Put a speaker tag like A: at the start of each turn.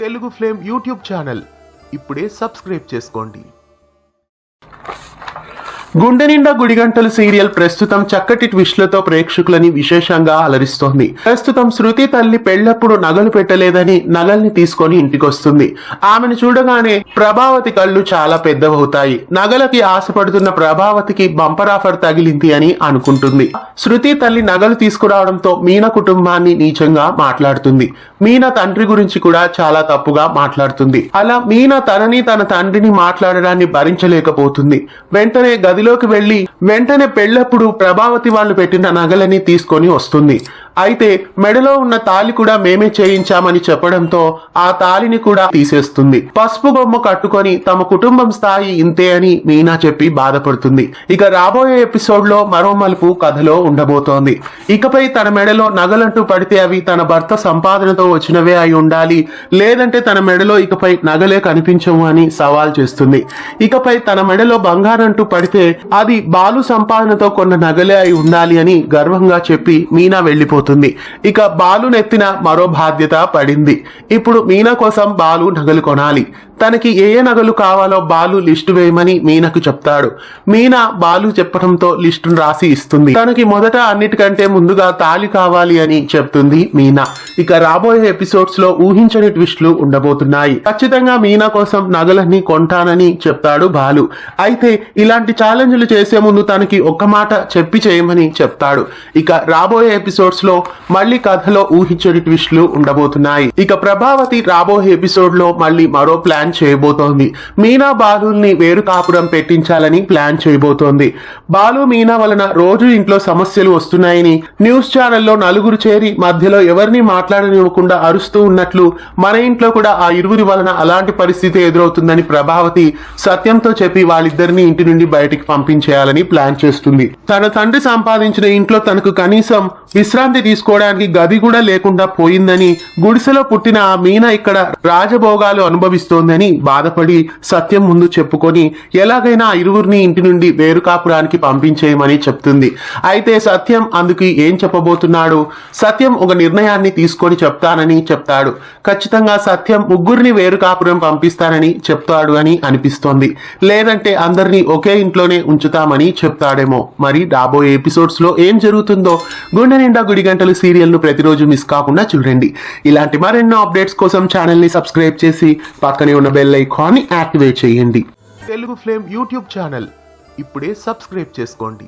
A: Telugu flame YouTube channel ఇప్పుడే subscribe చేసుకోండి. గుండె నిండా గుడిగంటలు సీరియల్ ప్రస్తుతం చక్కటి ట్విస్ట్లతో ప్రేక్షకులని విశేషంగా అలరిస్తోంది. ప్రస్తుతం శృతి తల్లి పెళ్లప్పుడు నగలు పెట్టలేదని నగల్ని తీసుకొని ఇంటికొస్తుంది. ఆమెను చూడగానే ప్రభావతి కళ్ళు చాలా పెద్దవవుతాయి. నగలకి ఆశపడుతున్న ప్రభావతికి బంపర్ ఆఫర్ తగిలింది అని అనుకుంటుంది. శృతి తల్లి నగలు తీసుకురావడంతో మీనా కుటుంబాన్ని నీచంగా మాట్లాడుతుంది. మీనా తండ్రి గురించి కూడా చాలా తప్పుగా మాట్లాడుతుంది. అలా మీనా తనని తన తండ్రిని మాట్లాడడాన్ని భరించలేకపోతుంది. వెంటనే గదిలోకి వెళ్లి వెంటనే పెళ్లప్పుడు ప్రభావతి వాళ్ళు పెట్టిన నగలని తీసుకొని వస్తుంది. అయితే మెడలో ఉన్న తాళి కూడా మేమే చేయించామని చెప్పడంతో ఆ తాళిని కూడా తీసేస్తుంది. పసుపు బొమ్మ కట్టుకొని తమ కుటుంబం స్థాయి ఇంతే అని మీనా చెప్పి బాధపడుతుంది. ఇక రాబోయే ఎపిసోడ్ లో మరో మలుపు కథలో ఉండబోతోంది. ఇకపై తన మెడలో నగలంటూ పడితే అవి తన భర్త సంపాదనతో వచ్చినవే అయి ఉండాలి, లేదంటే తన మెడలో ఇకపై నగలే కనిపించవు అని సవాల్ చేస్తుంది. ఇకపై తన మెడలో బంగారంటూ పడితే అది బాలు సంపాదనతో కొన్న నగలే అయి ఉండాలి అని గర్వంగా చెప్పి మీనా వెళ్లిపోతుంది. ఇక బాలు నెత్తిన మరో బాధ్యత పడింది. ఇప్పుడు మీనా కోసం బాలు నగలు కొనాలి. తనకి ఏ నగలు కావాలో బాలు లిస్టు వేయమని మీనాకు చెప్తాడు. మీనా బాలు చెప్పడంతో లిస్టును రాసి ఇస్తుంది. తనకి మొదట అన్నిటికంటే ముందుగా తాళి కావాలి అని చెప్తుంది మీనా. ఇక రాబోయే ఎపిసోడ్స్ లో ఊహించని ట్విస్టులు ఉండబోతున్నాయి. ఖచ్చితంగా మీనా కోసం నగలన్నీ కొంటానని చెప్తాడు బాలు. అయితే ఇలాంటి ఛాలెంజ్లు చేసే ముందు తనకి ఒక్క మాట చెప్పి చేయమని చెప్తాడు. ఇక రాబోయే ఎపిసోడ్స్ లో మళ్ళీ కథలో ఊహించని ట్విస్టులు ఉండబోతున్నాయి. ఇక ప్రభావతి రాబోయే ఎపిసోడ్ లో మళ్ళీ మరో ప్లాన్ చేయబోతోంది. మీనా బాలుని వేరు కాపురం పెట్టించాలని ప్లాన్ చేయబోతోంది. బాలు మీనా వలన రోజు ఇంట్లో సమస్యలు వస్తున్నాయని న్యూస్ ఛానల్లో నలుగురు చేరి మధ్యలో ఎవరిని మాట్లాడనివ్వకుండా అరుస్తూ ఉన్నట్లు మన ఇంట్లో కూడా ఆ ఇరువురి వలన అలాంటి పరిస్థితి ఎదురవుతుందని ప్రభావతి సత్యంతో చెప్పి వాళ్ళిద్దరిని ఇంటి నుండి బయటికి పంపించేయాలని ప్లాన్ చేస్తుంది. తన తండ్రి సంపాదించిన ఇంట్లో తనకు కనీసం విశ్రాంతి తీసుకోవడానికి గది కూడా లేకుండా పోయిందని, గుడిసెలో పుట్టిన ఆ మీనా ఇక్కడ రాజభోగాలు అనుభవిస్తోందని బాధపడి సత్యం ముందు చెప్పుకొని ఎలాగైనా ఆ ఇరువురిని ఇంటి నుండి వేరు కాపురానికి పంపించేయమని చెప్తుంది. అయితే సత్యం అందుకు ఏం చెప్పబోతున్నాడు? సత్యం ఒక నిర్ణయాన్ని తీసుకొని చెప్తానని చెప్తాడు. ఖచ్చితంగా సత్యం ముగ్గురిని వేరు కాపురం పంపిస్తానని చెప్తాడు అని అనిపిస్తోంది. లేదంటే అందరినీ ఒకే ఇంట్లోనే ఉంచుతామని చెప్తాడేమో. మరి రాబోయే ఎపిసోడ్స్ లో ఏం జరుగుతుందో గుండె నిండా గుడిగంటలు సీరియల్ ను ప్రతిరోజు మిస్ కాకుండా చూడండి. ఇలాంటి మరెన్నో అప్డేట్స్ కోసం ఛానల్ ని సబ్స్క్రైబ్ చేసి పక్కనే ఉన్న బెల్ ఐకాన్ ని యాక్టివేట్ చేయండి. తెలుగు ఫ్లేమ్ యూట్యూబ్ ఛానల్ ఇప్పుడే సబ్స్క్రైబ్ చేసుకోండి.